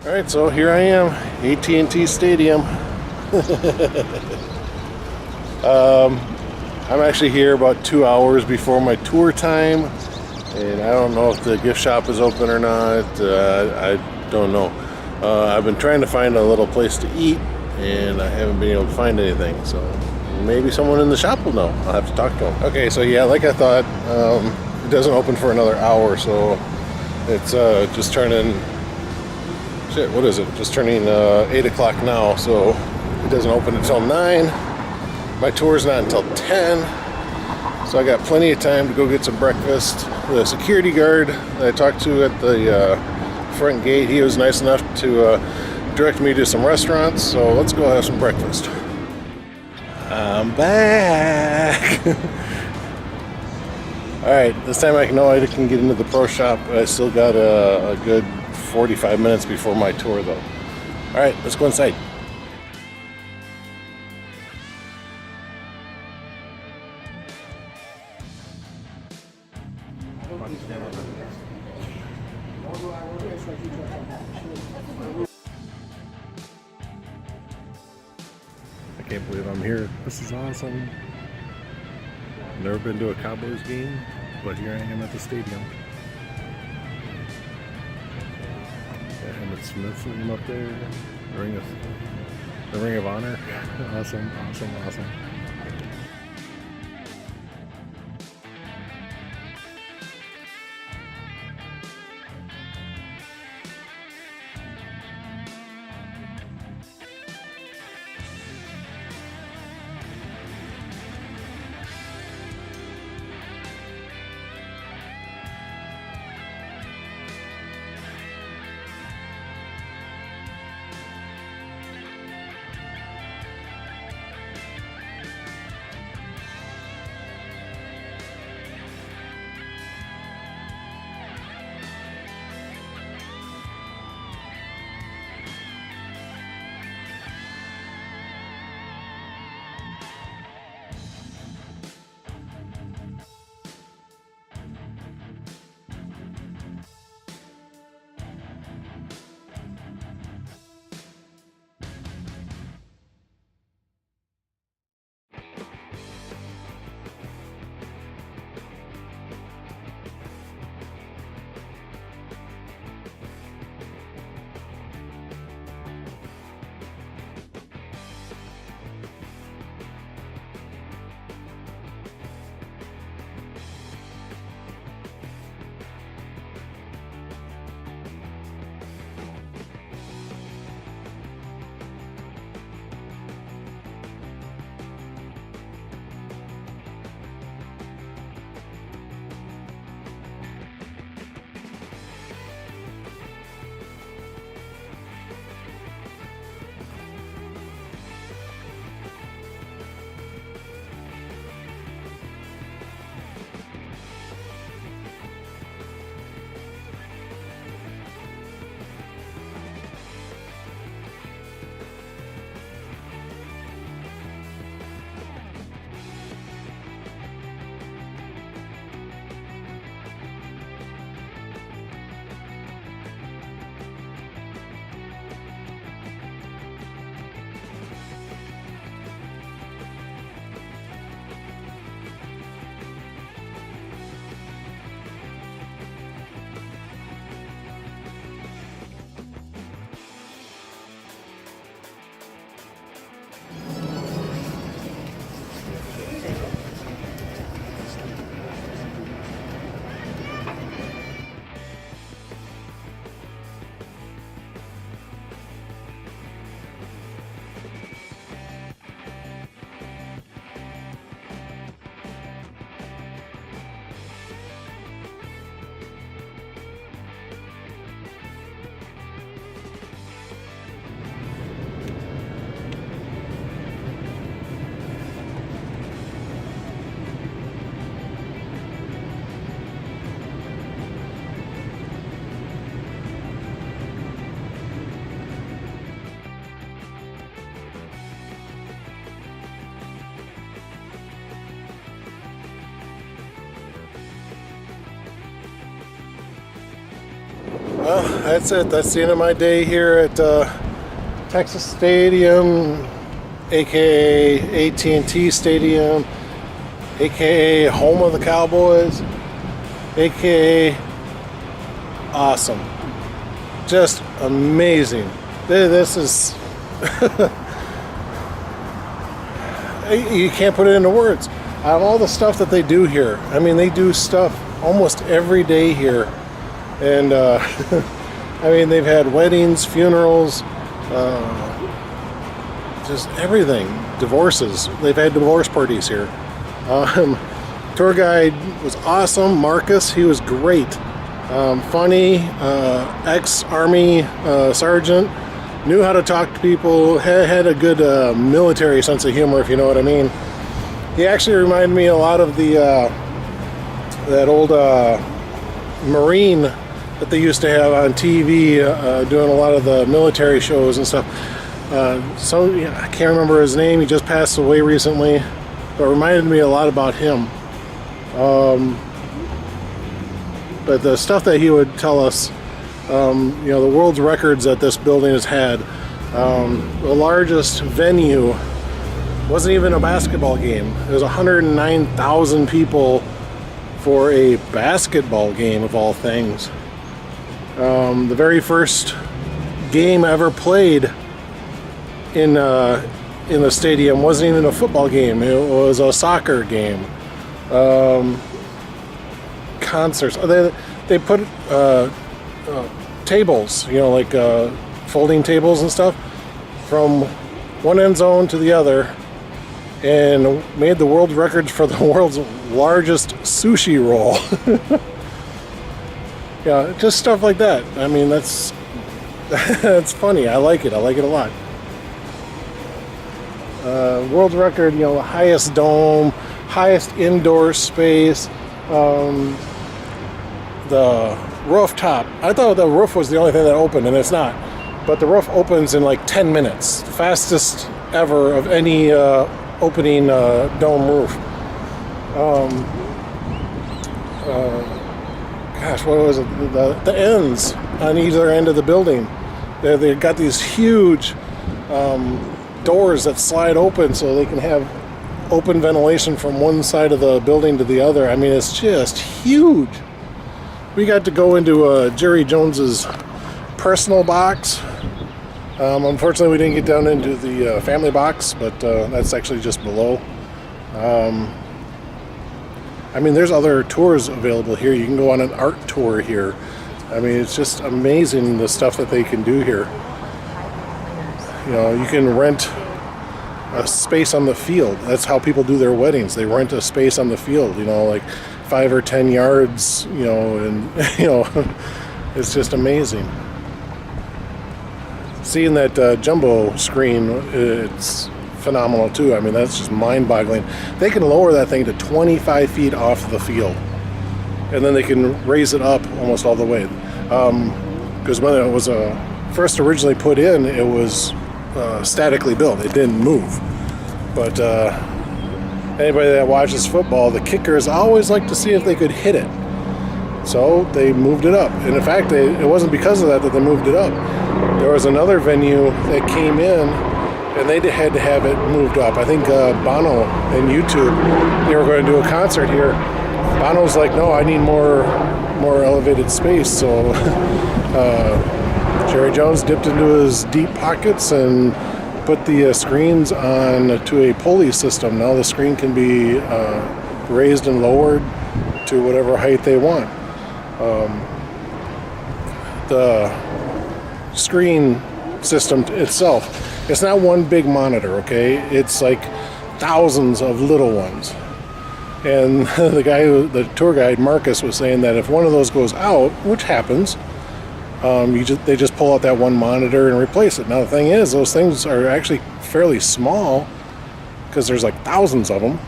Alright, so here I am, AT&T Stadium. I'm actually here about 2 hours before my tour time, and I don't know if the gift shop is open or not. I don't know. I've been trying to find a little place to eat, and I haven't been able to find anything, so maybe someone in the shop will know. I'll have to talk to them. Okay, so yeah, like I thought, it doesn't open for another hour, so it's just turning, shit, what is it? Just turning 8 o'clock now, so it doesn't open until 9. My tour's not until 10, so I got plenty of time to go get some breakfast. The security guard that I talked to at the front gate, he was nice enough to direct me to some restaurants, so let's go have some breakfast. I'm back! Alright, this time I know I can get into the pro shop, but I still got a good 45 minutes before my tour though. Alright, let's go inside. I can't believe I'm here. This is awesome. Never been to a Cowboys game, but here I am at the stadium. Got Emmett Smith's name up there. The Ring of Honor. Awesome, awesome, awesome. Well, that's it. That's the end of my day here at Texas Stadium, aka AT&T Stadium, aka home of the Cowboys, aka awesome. Just amazing. This is you can't put it into words. Out of all the stuff that they do here, I mean, they do stuff almost every day here. And I mean, they've had weddings, funerals, just everything. Divorces. They've had divorce parties here. Tour guide was awesome. Marcus, he was great. Funny, ex-Army sergeant, knew how to talk to people, had a good military sense of humor, if you know what I mean. He actually reminded me a lot of the that old Marine that they used to have on TV, doing a lot of the military shows and stuff. I can't remember his name. He just passed away recently, but reminded me a lot about him. But the stuff that he would tell us, the world's records that this building has had. The largest venue wasn't even a basketball game. It was 109,000 people for a basketball game, of all things. The very first game ever played in the stadium wasn't even a football game. It was a soccer game. Concerts. They put tables, like folding tables and stuff, from one end zone to the other, and made the world records for the world's largest sushi roll. Yeah, just stuff like that. I mean, that's funny. I like it. I like it a lot. World record, the highest dome, highest indoor space, the rooftop. I thought the roof was the only thing that opened, and it's not. But the roof opens in like 10 minutes. The fastest ever of any opening dome roof. What was it? The ends on either end of the building. They've got these huge doors that slide open so they can have open ventilation from one side of the building to the other. I mean, it's just huge. We got to go into Jerry Jones's personal box. Unfortunately, we didn't get down into the family box, but that's actually just below. I mean, there's other tours available here. You can go on an art tour here. I mean, it's just amazing the stuff that they can do here. You can rent a space on the field. That's how people do their weddings. They rent a space on the field, like 5 or 10 yards, and, it's just amazing. Seeing that jumbo screen, it's phenomenal too. I mean, that's just mind-boggling. They can lower that thing to 25 feet off the field, and then they can raise it up almost all the way. Because when it was first originally put in, it was statically built. It didn't move. But anybody that watches football, the kickers always like to see if they could hit it. So they moved it up. And in fact, it wasn't because of that they moved it up. There was another venue that came in, and they had to have it moved up. I think Bono and YouTube, they were going to do a concert here. Bono's like, no, I need more elevated space. So Jerry Jones dipped into his deep pockets and put the screens on to a pulley system. Now the screen can be raised and lowered to whatever height they want. The screen system itself, it's not one big monitor, okay? It's like thousands of little ones. And the tour guide, Marcus, was saying that if one of those goes out, which happens, they just pull out that one monitor and replace it. Now the thing is, those things are actually fairly small because there's like thousands of them,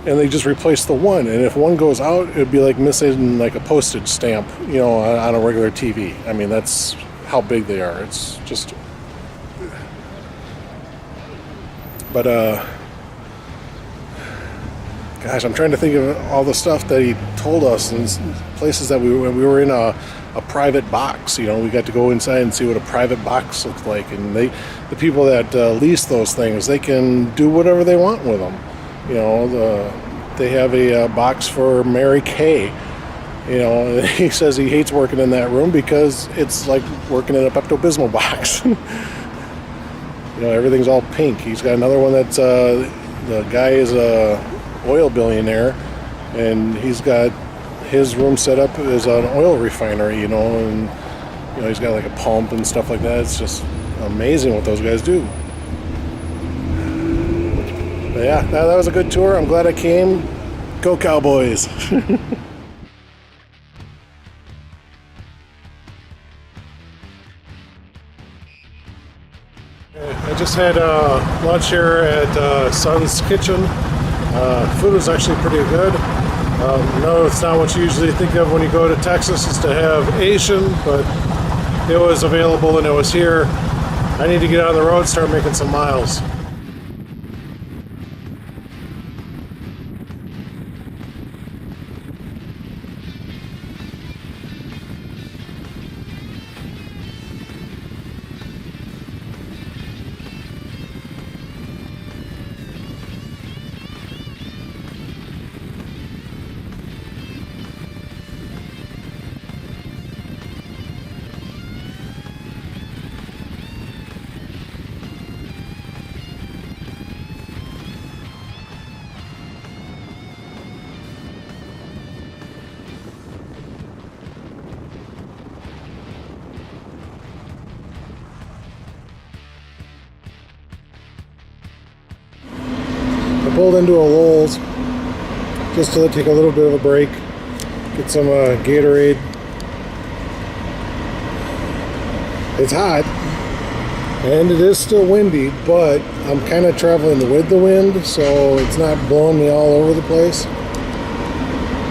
and they just replace the one. And if one goes out, it'd be like missing like a postage stamp, on a regular TV. I mean, that's how big they are. It's just, but gosh, I'm trying to think of all the stuff that he told us and places that we were in a a private box. You know, we got to go inside and see what a private box looks like, and the people that lease those things, they can do whatever they want with them. You know, they have a box for Mary Kay. You know, he says he hates working in that room because it's like working in a Pepto-Bismol box. You know, everything's all pink. He's got another one that's the guy is a oil billionaire, and he's got his room set up as an oil refinery. You know, and you know he's got like a pump and stuff like that. It's just amazing what those guys do. But yeah, that was a good tour. I'm glad I came. Go Cowboys! I just had lunch here at Son's Kitchen. Food was actually pretty good. No, it's not what you usually think of when you go to Texas, is to have Asian, but it was available and it was here. I need to get on the road and start making some miles. Pulled into a Lowe's just to take a little bit of a break, get some Gatorade. It's hot and it is still windy, but I'm kind of traveling with the wind, so it's not blowing me all over the place.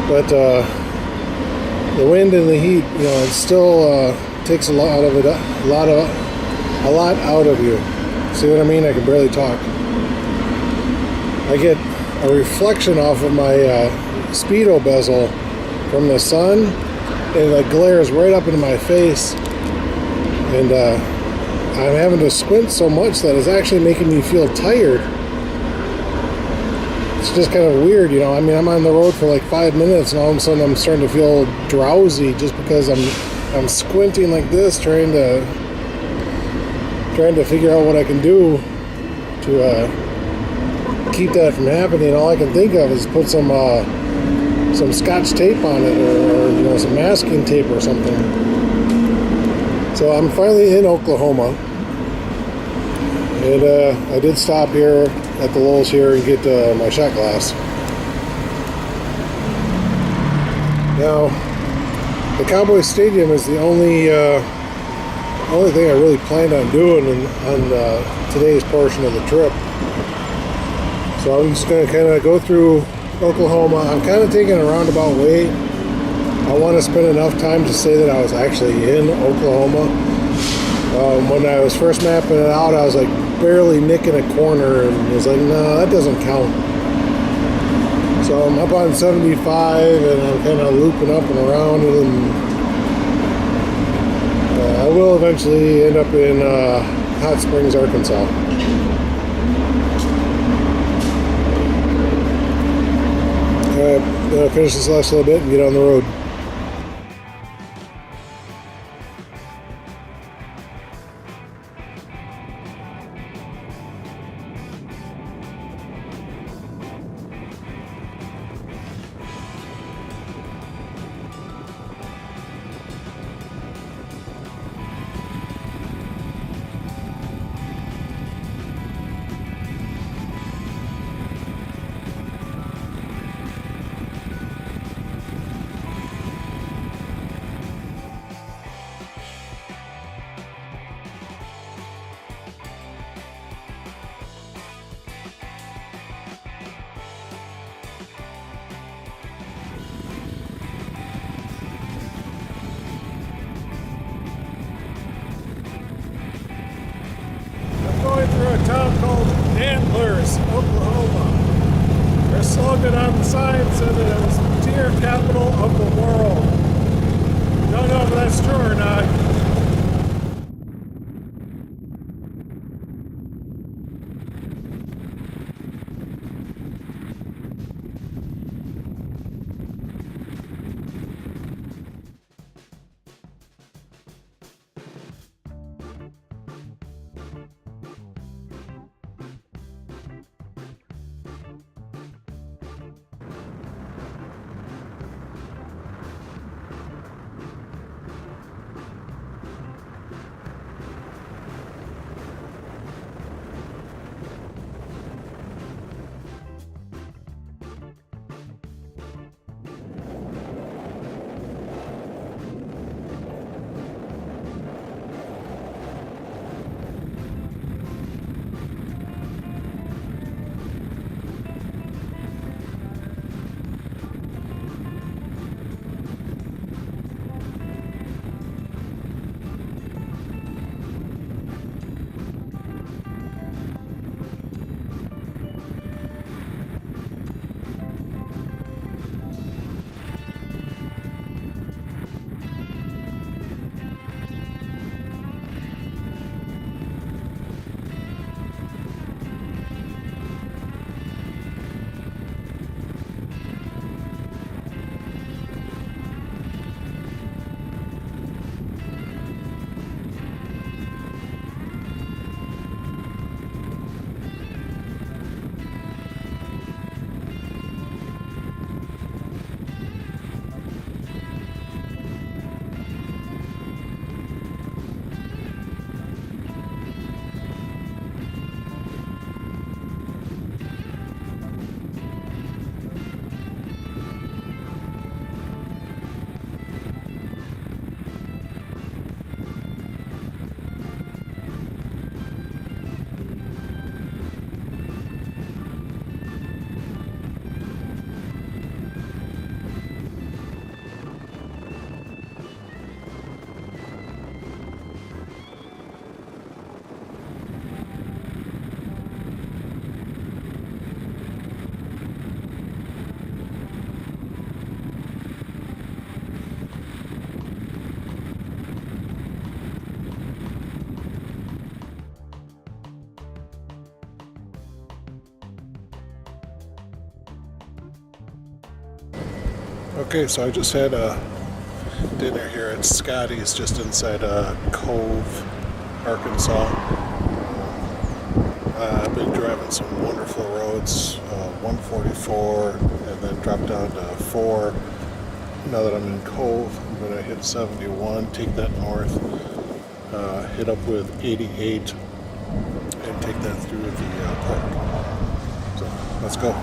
But the wind and the heat, you know, it still takes a lot of it, a lot out of you. See what I mean? I can barely talk. I get a reflection off of my Speedo bezel from the sun, and it like glares right up into my face, and I'm having to squint so much that it's actually making me feel tired. It's just kind of weird, you know. I mean, I'm on the road for like 5 minutes, and all of a sudden I'm starting to feel drowsy just because I'm squinting like this, trying to figure out what I can do to keep that from happening. All I can think of is put some Scotch tape on it, or you know, some masking tape or something. So I'm finally in Oklahoma, and I did stop here at the Lowe's here and get my shot glass. Now, the Cowboy Stadium is the only thing I really planned on doing on today's portion of the trip. So I'm just going to kind of go through Oklahoma. I'm kind of taking a roundabout way. I want to spend enough time to say that I was actually in Oklahoma. When I was first mapping it out, I was like barely nicking a corner, and it was like, no, that doesn't count. So I'm up on 75, and I'm kind of looping up and around, and I will eventually end up in Hot Springs, Arkansas. Alright, I'm going to finish this last little bit and get on the road. Through a town called Antlers, Oklahoma. Their slogan on the sign said that it was the deer capital of the world. Don't know if that's Okay, so I just had a dinner here at Scotty's just inside Cove, Arkansas. I've been driving some wonderful roads, 144, and then drop down to 4. Now that I'm in Cove, I'm going to hit 71, take that north, hit up with 88, and take that through the park. So let's go.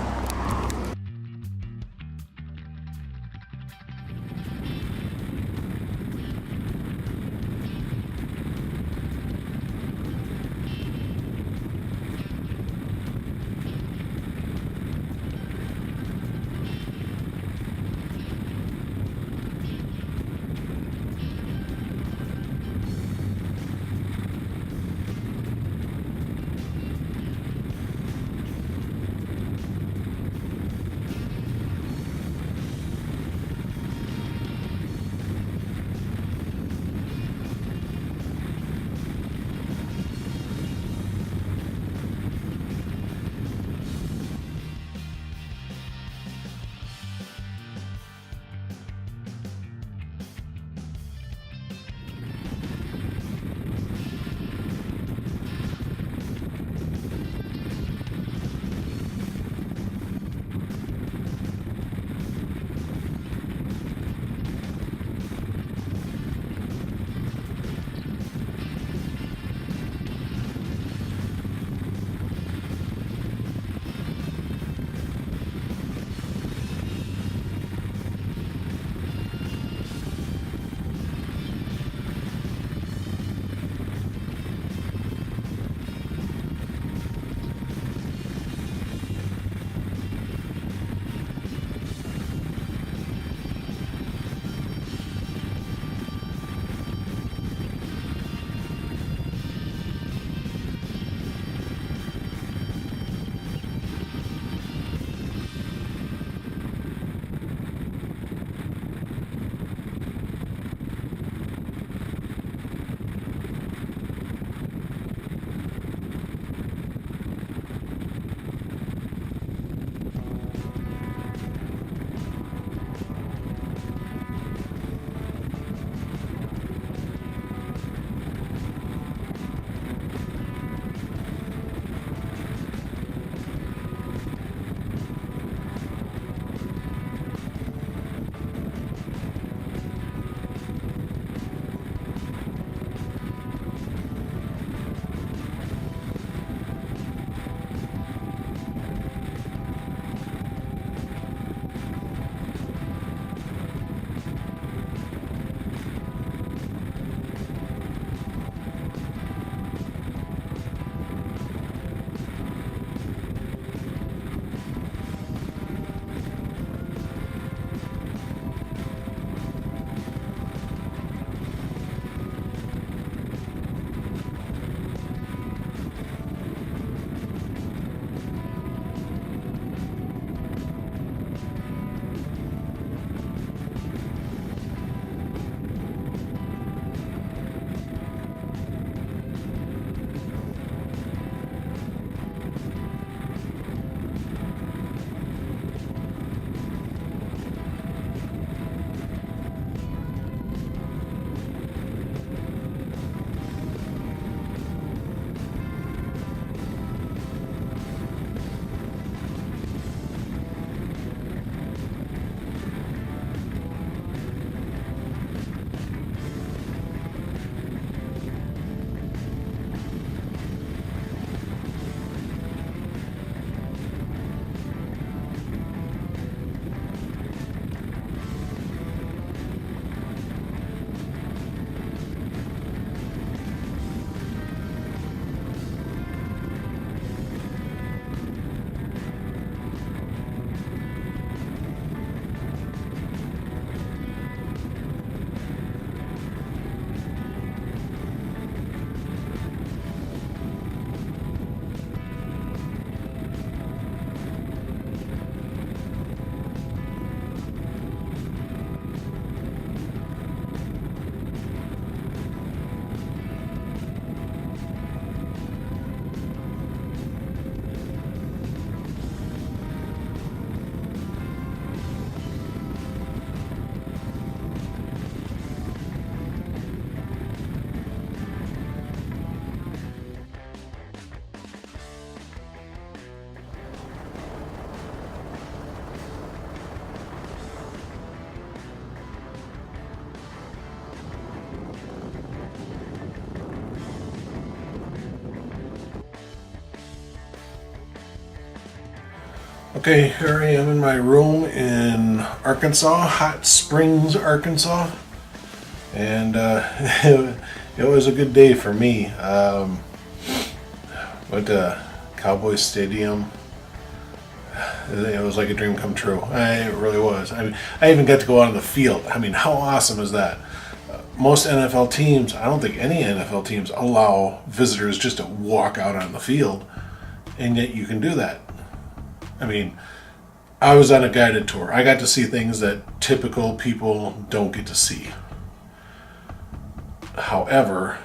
Okay, here I am in my room in Arkansas, Hot Springs, Arkansas, and it was a good day for me. Went to Cowboy Stadium. It was like a dream come true. It really was. I mean, I even got to go out on the field. I mean, how awesome is that? Most NFL teams, I don't think any NFL teams allow visitors just to walk out on the field, and yet you can do that. I mean, I was on a guided tour. I got to see things that typical people don't get to see. However,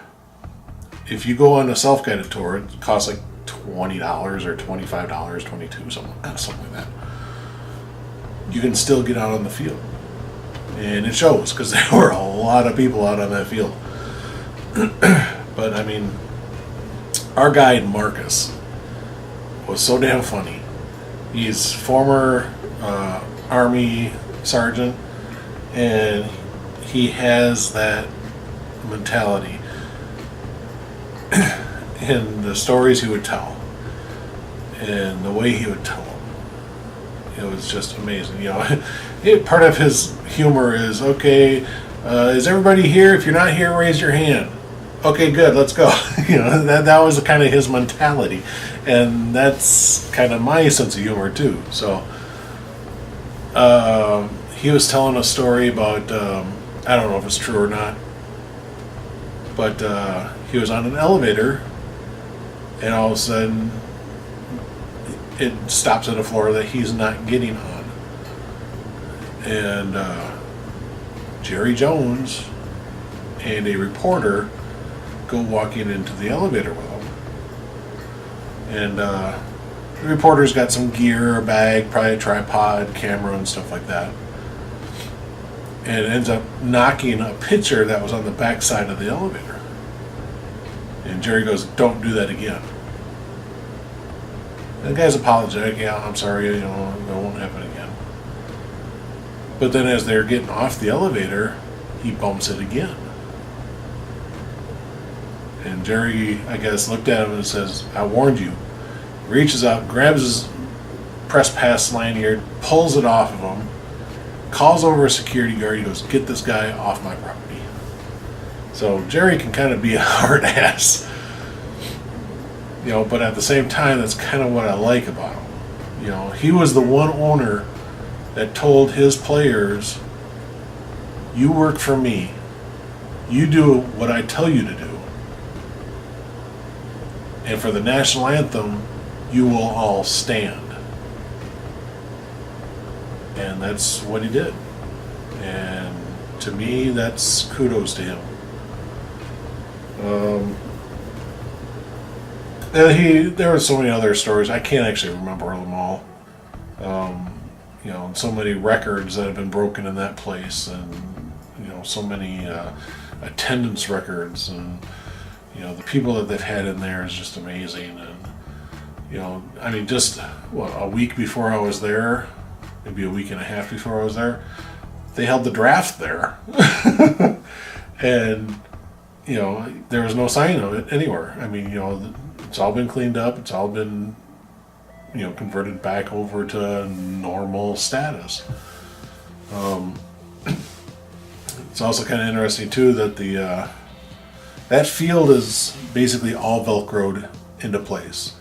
if you go on a self-guided tour, it costs like $20 or $25, $22, something like that. You can still get out on the field. And it shows, because there were a lot of people out on that field. But, I mean, our guide, Marcus, was so damn funny. He's former Army sergeant, and he has that mentality in the stories he would tell and the way he would tell them. It was just amazing. Part of his humor is, okay, is everybody here? If you're not here, raise your hand. Okay, good, let's go. That was kind of his mentality, and that's kind of my sense of humor too. So he was telling a story about, I don't know if it's true or not, but he was on an elevator, and all of a sudden it stops at a floor that he's not getting on, and Jerry Jones and a reporter go walking into the elevator with him. And the reporter's got some gear, a bag, probably a tripod, camera, and stuff like that. And ends up knocking a pitcher that was on the back side of the elevator. And Jerry goes, "Don't do that again." And the guy's apologetic. "Yeah, I'm sorry, it won't happen again." But then as they're getting off the elevator, he bumps it again. And Jerry, I guess, looked at him and says, "I warned you." Reaches out, grabs his press pass lanyard, pulls it off of him, calls over a security guard. He goes, "Get this guy off my property." So Jerry can kind of be a hard ass. But at the same time, that's kind of what I like about him. He was the one owner that told his players, "You work for me. You do what I tell you to do. And for the national anthem, you will all stand." And that's what he did. And to me, that's kudos to him. There were so many other stories. I can't actually remember them all. So many records that have been broken in that place, and so many attendance records, and the people that they've had in there is just amazing. And just a week before I was there, maybe a week and a half before I was there, they held the draft there. And there was no sign of it anywhere. It's all been cleaned up. It's all been converted back over to normal status. It's also kind of interesting too that that field is basically all Velcroed into place.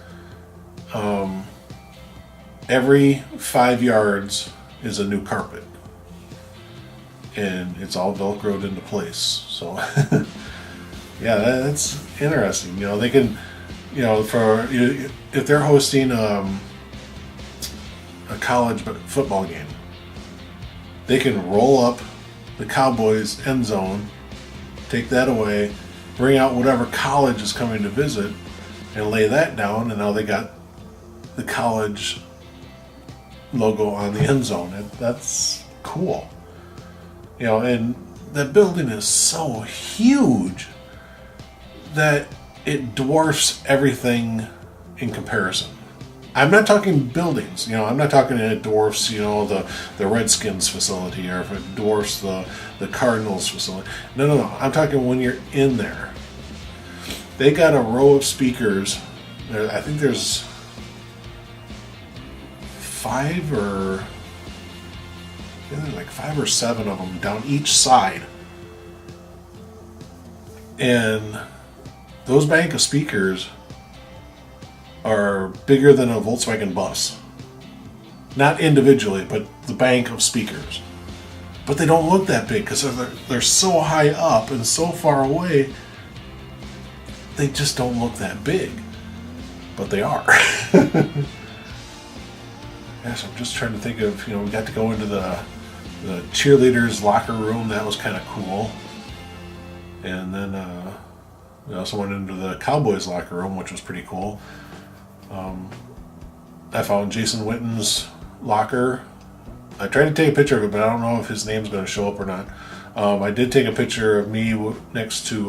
Every 5 yards is a new carpet, and it's all Velcroed into place. So yeah, that's interesting. They can, if they're hosting a college football game, they can roll up the Cowboys end zone, take that away, bring out whatever college is coming to visit, and lay that down, and now they got the college logo on the end zone. That's cool. And the building is so huge that it dwarfs everything in comparison. I'm not talking buildings. I'm not talking it dwarfs, the Redskins facility, or if it dwarfs the Cardinals facility. No. I'm talking when you're in there. They got a row of speakers. I think there's 5 or like 5 or 7 of them down each side. And those bank of speakers are bigger than a Volkswagen bus. Not individually, but the bank of speakers. But they don't look that big because they're so high up and so far away, they just don't look that big. But they are. Yes, I'm just trying to think of, we got to go into the cheerleaders' locker room. That was kind of cool. And then we also went into the Cowboys' locker room, which was pretty cool. I found Jason Witten's locker. I tried to take a picture of it, but I don't know if his name's going to show up or not. I did take a picture of me next to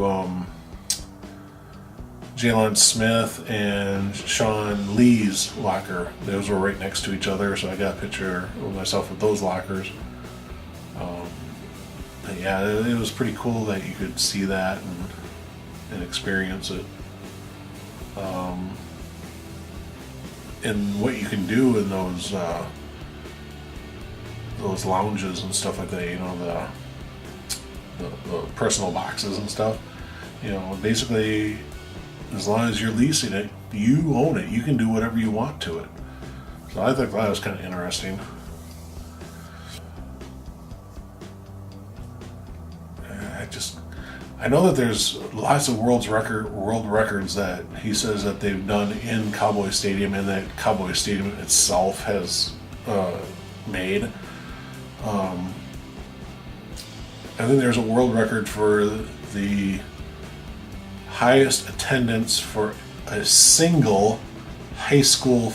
Jalen Smith and Sean Lee's locker. Those were right next to each other, so I got a picture of myself with those lockers. Yeah, it was pretty cool that you could see that and experience it. And what you can do in those lounges and stuff like that, the personal boxes and stuff. Basically, as long as you're leasing it, you own it. You can do whatever you want to it. So I think that was kind of interesting. I know that there's lots of world records that he says that they've done in Cowboy Stadium and that Cowboy Stadium itself has made. I think there's a world record for the highest attendance for a single high school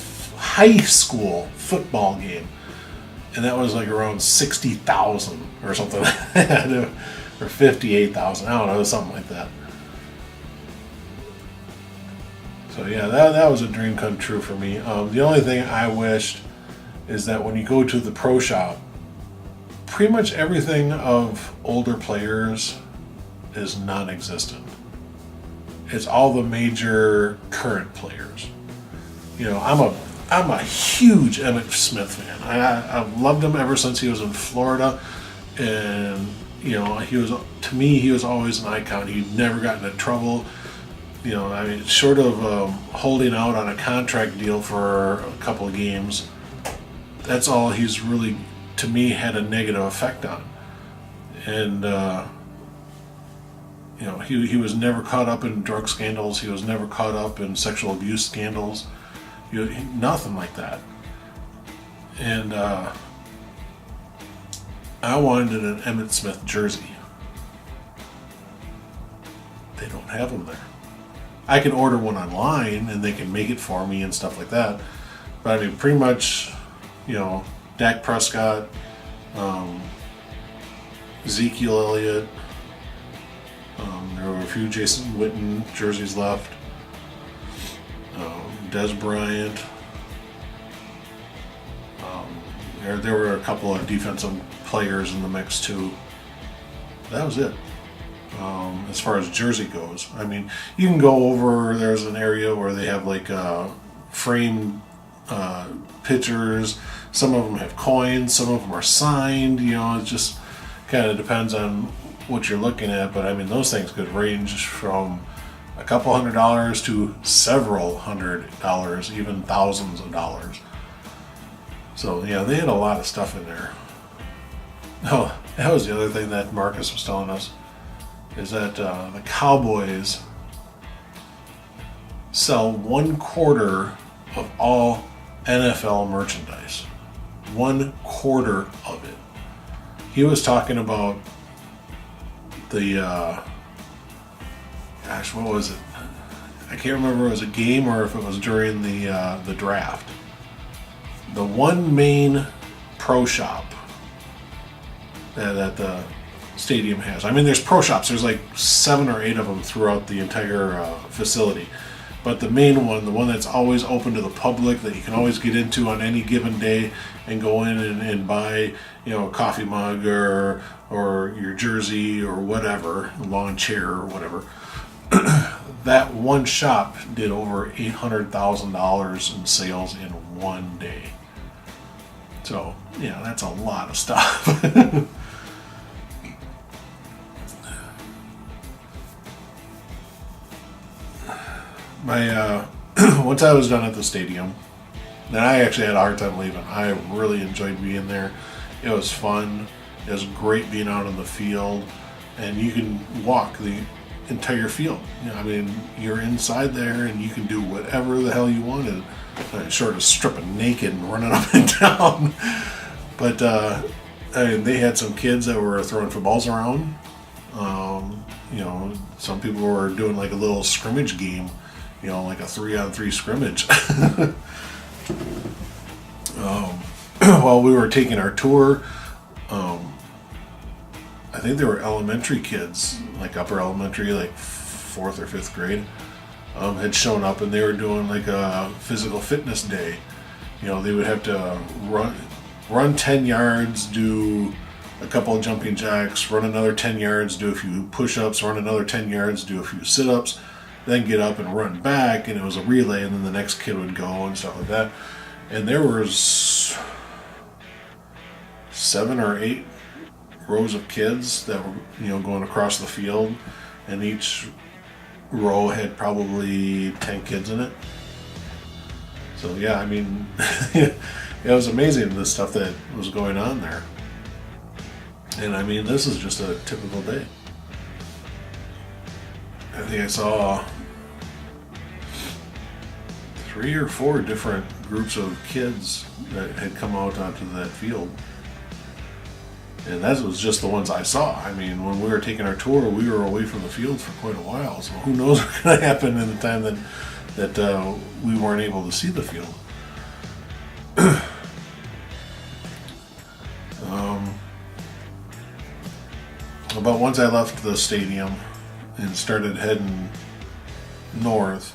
football game, and that was like around 60,000 or something like that. Or 58,000, I don't know, something like that. So yeah, that was a dream come true for me. The only thing I wished is that when you go to the pro shop, pretty much everything of older players is non-existent. It's all the major current players. I'm a huge Emmitt Smith fan. I've loved him ever since he was in Florida, and he was always an icon. He'd never gotten into trouble. Short of holding out on a contract deal for a couple of games, that's all he's really, to me, had a negative effect on. And, he was never caught up in drug scandals. He was never caught up in sexual abuse scandals. Nothing like that. And, I wanted an Emmitt Smith jersey. They don't have them there. I can order one online and they can make it for me and stuff like that. But I mean, pretty much, Dak Prescott, Ezekiel Elliott, there were a few Jason Witten jerseys left, Des Bryant. There were a couple of defensive players in the mix too. That was it. As far as jersey goes, I mean, you can go over. There's an area where they have like framed pictures. Some of them have coins. Some of them are signed. It just kind of depends on what you're looking at. But I mean, those things could range from a couple $100 to several $100, even thousands of dollars. So yeah, they had a lot of stuff in there. Oh, that was the other thing that Marcus was telling us, is that the Cowboys sell 1/4 of all NFL merchandise. 1/4 of it. He was talking about the, what was it? I can't remember if it was a game or if it was during the draft. The one main pro shop that the stadium has. I mean, there's pro shops. There's like 7 or 8 of them throughout the entire facility. But the main one, the one that's always open to the public, that you can always get into on any given day and go in and buy, a coffee mug or your jersey or whatever, a lawn chair or whatever. That one shop did over $800,000 in sales in one day. So, yeah, that's a lot of stuff. Once I was done at the stadium, then I actually had a hard time leaving. I really enjoyed being there. It was fun. It was great being out on the field, and you can walk the entire field. I mean, you're inside there, and you can do whatever the hell you wanted, short of stripping naked and running up and down. But I mean, they had some kids that were throwing footballs around. Some people were doing like a little scrimmage game, like a 3-on-3 scrimmage. While we were taking our tour, I think they were elementary kids, like upper elementary, like 4th or 5th grade, had shown up, and they were doing like a physical fitness day. They would have to run 10 yards, do a couple of jumping jacks, run another 10 yards, do a few push-ups, run another 10 yards, do a few sit-ups, then get up and run back, and it was a relay, and then the next kid would go and stuff like that. And there was 7 or 8 rows of kids that were going across the field, and each row had probably 10 kids in it. So yeah, I mean, it was amazing the stuff that was going on there. And I mean, this is just a typical day. I think I saw 3 or 4 different groups of kids that had come out onto that field. And that was just the ones I saw. I mean, when we were taking our tour, we were away from the field for quite a while. So who knows what's going to happen in the time that we weren't able to see the field. But once I left the stadium and started heading north,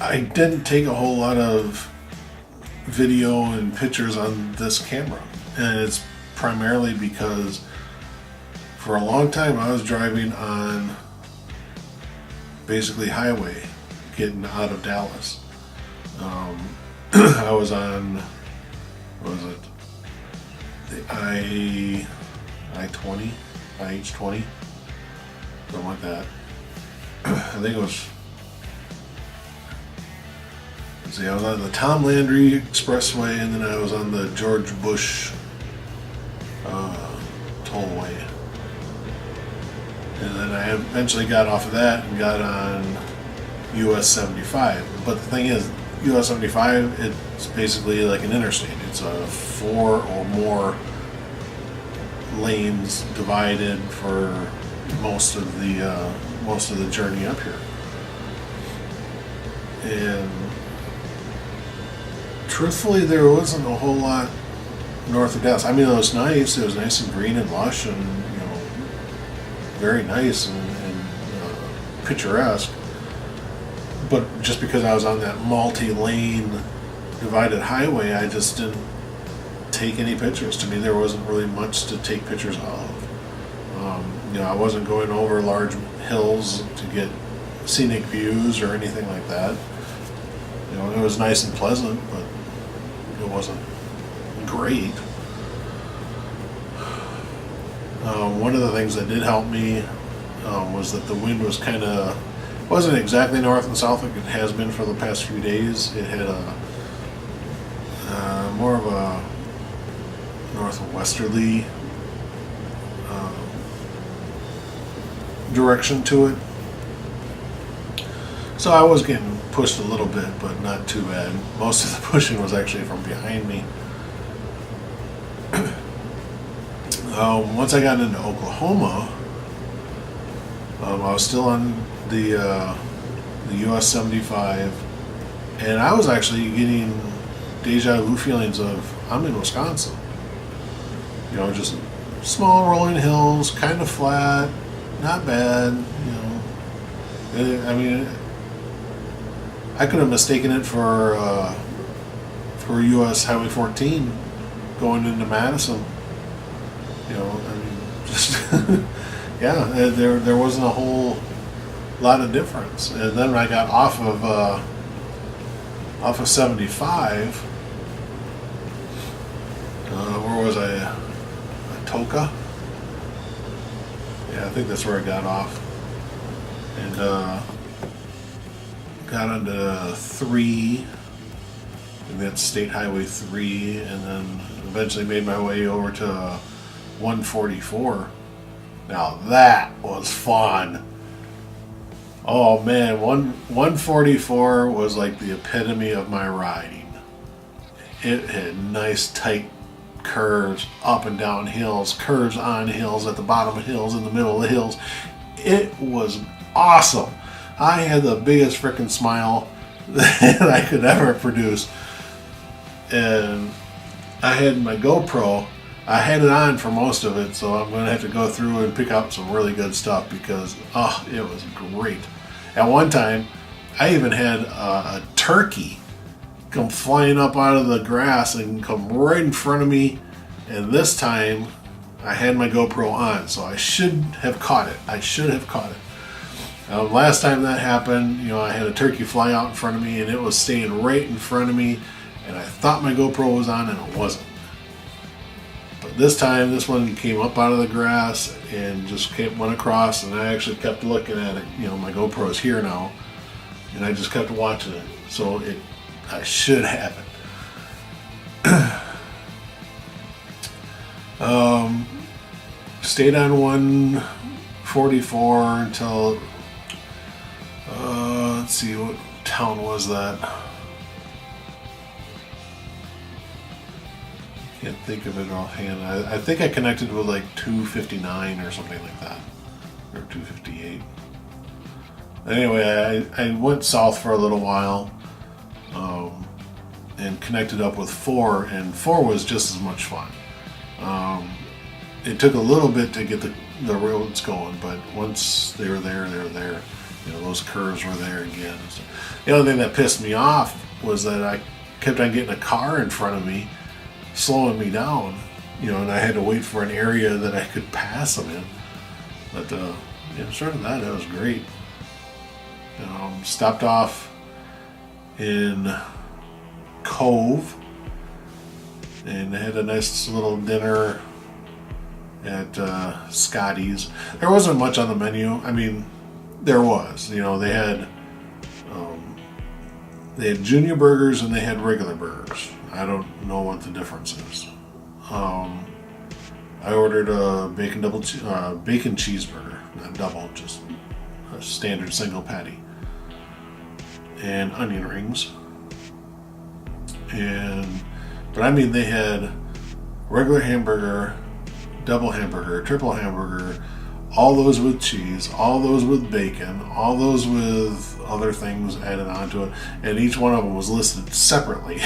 I didn't take a whole lot of video and pictures on this camera. And it's primarily because for a long time I was driving on basically highway getting out of Dallas. I was on, what was it, the I-20, IH-20, something like that. I think it was, let's see, I was on the Tom Landry Expressway, and then I was on the George Bush tollway. And then I eventually got off of that and got on US 75. But the thing is, US 75, it's basically like an interstate. It's a 4 or more lanes divided for most of the journey up here. And truthfully, there wasn't a whole lot north of Dallas. I mean, it was nice. It was nice and green and lush, and very nice and picturesque. But just because I was on that multi-lane divided highway, I just didn't take any pictures. To me, there wasn't really much to take pictures of. I wasn't going over large hills to get scenic views or anything like that. It was nice and pleasant, but it wasn't great. One of the things that did help me was that the wind was wasn't exactly north and south like it has been for the past few days. It had more of a northwesterly direction to it. So I was getting pushed a little bit, but not too bad. Most of the pushing was actually from behind me. Once I got into Oklahoma, I was still on the US 75, and I was actually getting deja vu feelings of I'm in Wisconsin. Just small rolling hills, kind of flat, not bad. I mean, I could have mistaken it for US Highway 14 going into Madison. I mean, just yeah, there wasn't a whole lot of difference. And then when I got off of 75, Where was I? Atoka? Yeah, I think that's where I got off. And got onto 3, and that's State Highway 3, and then eventually made my way over to 144. Now that was fun. Oh man, 144 was like the epitome of my riding. It had nice tight curves, up and down hills, curves on hills, at the bottom of hills, in the middle of the hills. It was awesome. I had the biggest freaking smile that I could ever produce. And I had my GoPro. I had it on for most of it, so I'm going to have to go through and pick out some really good stuff because, it was great. At one time, I even had a turkey come flying up out of the grass and come right in front of me. And this time, I had my GoPro on, so I should have caught it. Last time that happened, I had a turkey fly out in front of me, and it was staying right in front of me, and I thought my GoPro was on, and it wasn't. But this time, this one came up out of the grass and just went across, and I actually kept looking at it. My GoPro is here now, and I just kept watching it. So I should have it. Stayed on 144 until, let's see, what town was that? Can't think of it offhand. I think I connected with like 259 or something like that, or 258. Anyway, I went south for a little while, and connected up with 4, and 4 was just as much fun. It took a little bit to get the roads going, but once they were there, those curves were there again. So the only thing that pissed me off was that I kept on getting a car in front of me, slowing me down, and I had to wait for an area that I could pass them in. But short of that, it was great. Stopped off in Cove, and had a nice little dinner at Scotty's. There wasn't much on the menu. I mean, there was. They had junior burgers and they had regular burgers. I don't know what the difference is. I ordered a bacon cheeseburger, not double, just a standard single patty, and onion rings. But I mean, they had regular hamburger, double hamburger, triple hamburger, all those with cheese, all those with bacon, all those with other things added onto it, and each one of them was listed separately.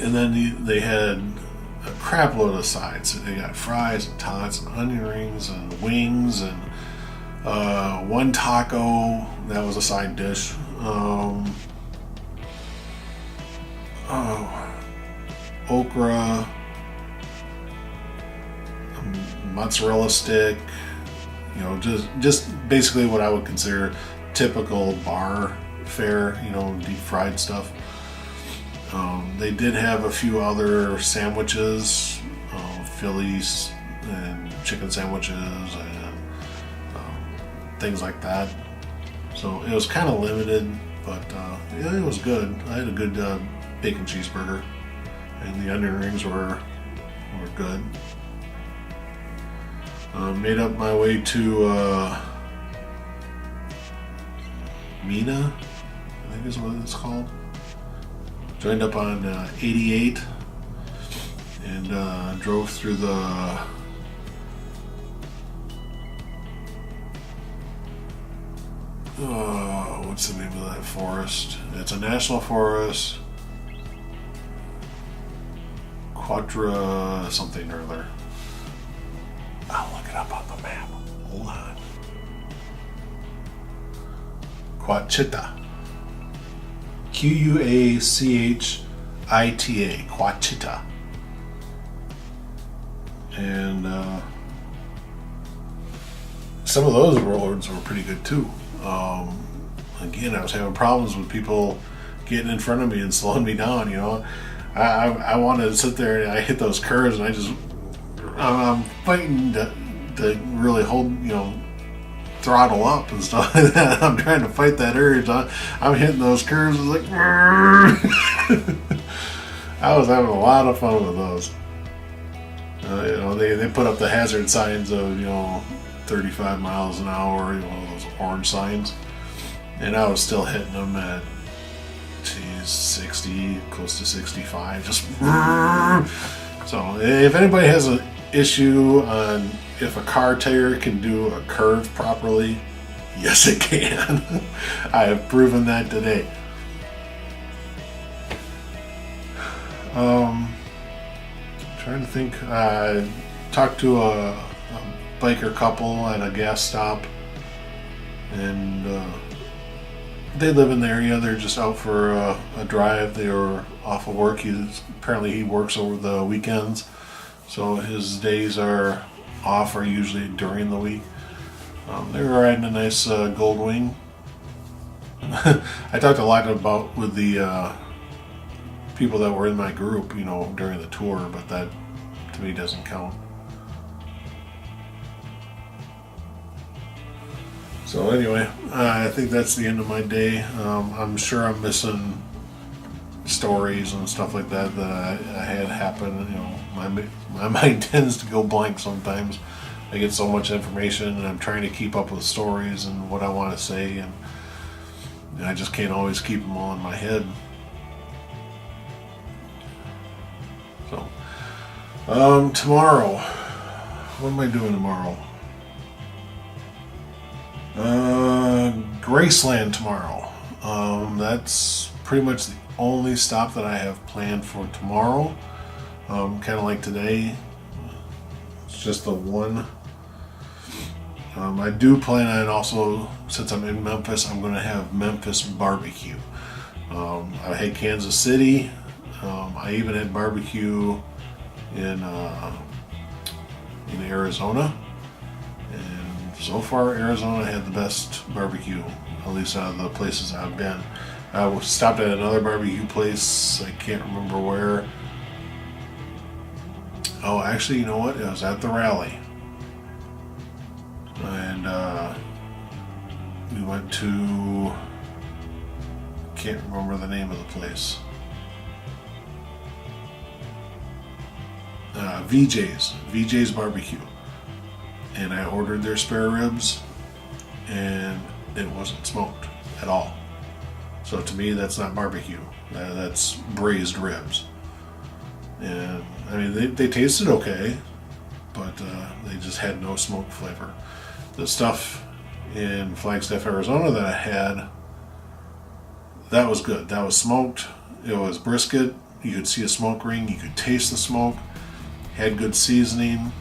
And then they had a crap load of sides. So they got fries and tots and onion rings and wings and one taco that was a side dish. Okra, mozzarella stick, just basically what I would consider typical bar fare, deep fried stuff. They did have a few other sandwiches, Phillies and chicken sandwiches and things like that. So it was kind of limited, but it was good. I had a good bacon cheeseburger, and the onion rings were good. Made up my way to Mina, I think is what it's called. Joined up on 88 and drove through the what's the name of that forest? It's a national forest. Quadra something or other. I'll look it up on the map. Hold on. Quachita. Quachita. Quachita. And some of those roads were pretty good too. Again, I was having problems with people getting in front of me and slowing me down. I wanted to sit there and I hit those curves and I'm fighting to really hold, throttle up and stuff like that. I'm trying to fight that urge. I'm hitting those curves. It's like, I was having a lot of fun with those. They put up the hazard signs of 35 miles an hour, those orange signs, and I was still hitting them at 60, close to 65. Just so if anybody has an issue on if a car tire can do a curve properly, yes it can. I have proven that today. Trying to think. I talked to a biker couple at a gas stop, and they live in the area. They're just out for a drive. They were off of work. Apparently he works over the weekends, so his days are off are usually during the week. They were riding a nice Gold Wing. I talked a lot with the people that were in my group, during the tour, but that to me doesn't count. So anyway, I think that's the end of my day. I'm sure I'm missing stories and stuff like that I had happen. My mind tends to go blank sometimes. I get so much information and I'm trying to keep up with stories and what I want to say, and I just can't always keep them all in my head. So, tomorrow, what am I doing tomorrow? Graceland tomorrow. That's pretty much the only stop that I have planned for tomorrow. Kind of like today, it's just the one. I do plan on also, since I'm in Memphis, I'm going to have Memphis barbecue. I had Kansas City. I even had barbecue in Arizona, and so far Arizona had the best barbecue, at least out of the places I've been. I stopped at another barbecue place, I can't remember where. Oh, actually, you know what? It was at the rally, and we went to, can't remember the name of the place. VJ's barbecue, and I ordered their spare ribs, and it wasn't smoked at all. So to me, that's not barbecue. That's braised ribs. And I mean, they tasted okay, but they just had no smoke flavor. The stuff in Flagstaff, Arizona that I had, that was good. That was smoked. It was brisket. You could see a smoke ring. You could taste the smoke. Had good seasoning,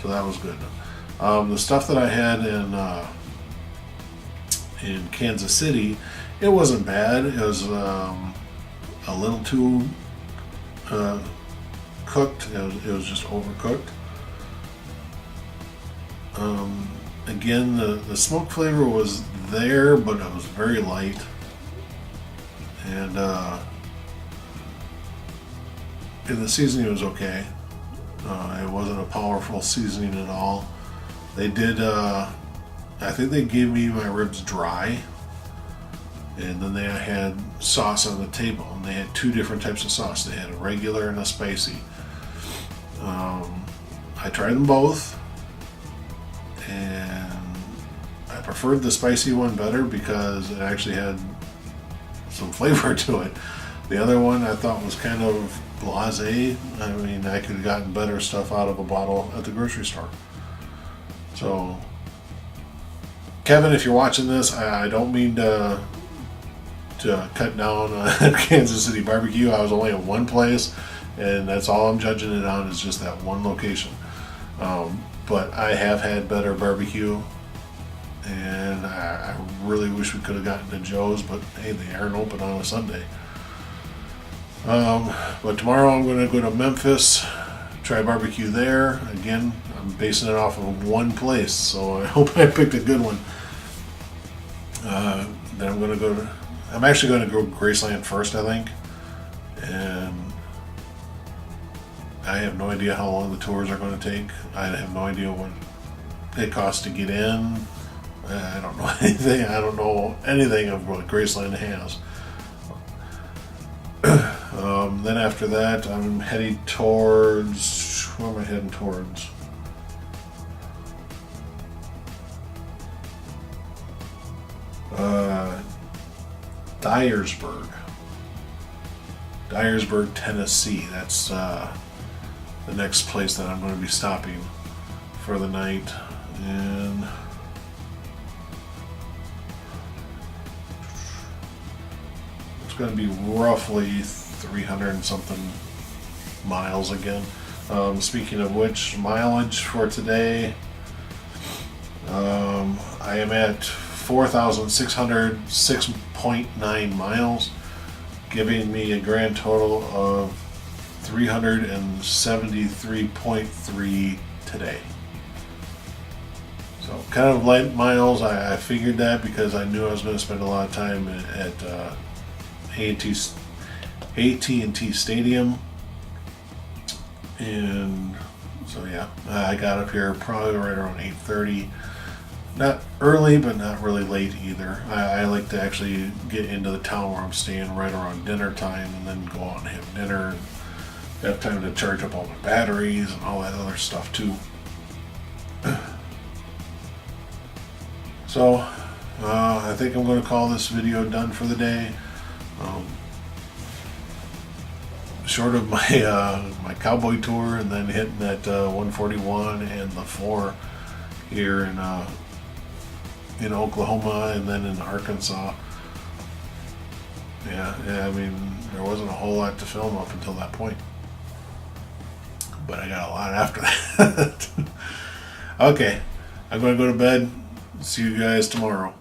so that was good. The stuff that I had in Kansas City, it wasn't bad. It was a little too cooked. It was just overcooked. Again, the smoke flavor was there, but it was very light, and the seasoning was okay. It wasn't a powerful seasoning at all. They did, I think they gave me my ribs dry, and then they had sauce on the table, and they had two different types of sauce. They had a regular and a spicy. I tried them both, and I preferred the spicy one better because it actually had some flavor to it. The other one I thought was kind of blasé. I mean, I could have gotten better stuff out of a bottle at the grocery store. So, Kevin, if you're watching this, I don't mean to cut down on Kansas City barbecue. I was only at one place, and that's all I'm judging it on is just that one location. But I have had better barbecue, and I really wish we could have gotten to Joe's, but hey, they aren't open on a Sunday. But tomorrow I'm going to go to Memphis, try barbecue there. Again, I'm basing it off of one place, so I hope I picked a good one. Then I'm actually going to go Graceland first, I think. and I have no idea how long the tours are going to take. I have no idea what it costs to get in. I don't know anything. I don't know anything of what Graceland has. Then after that, I'm heading towards. Where am I heading towards? Dyersburg, Tennessee. That's the next place that I'm going to be stopping for the night, and it's going to be roughly 300 and something miles again. Speaking of which, mileage for today, I am at 4,606.9 miles, giving me a grand total of 373.3 today. So kind of light miles. I figured that because I knew I was going to spend a lot of time at AT&T Stadium, and so yeah, I got up here probably right around 8:30. Not early, but not really late either. I like to actually get into the town where I'm staying right around dinner time, and then go out and have dinner, and have time to charge up all my batteries and all that other stuff too. So I think I'm going to call this video done for the day. Short of my my Cowboy tour, and then hitting that 141 and the 4 here in Oklahoma, and then in Arkansas. Yeah, I mean, there wasn't a whole lot to film up until that point, but I got a lot after that. Okay, I'm going to go to bed. See you guys tomorrow.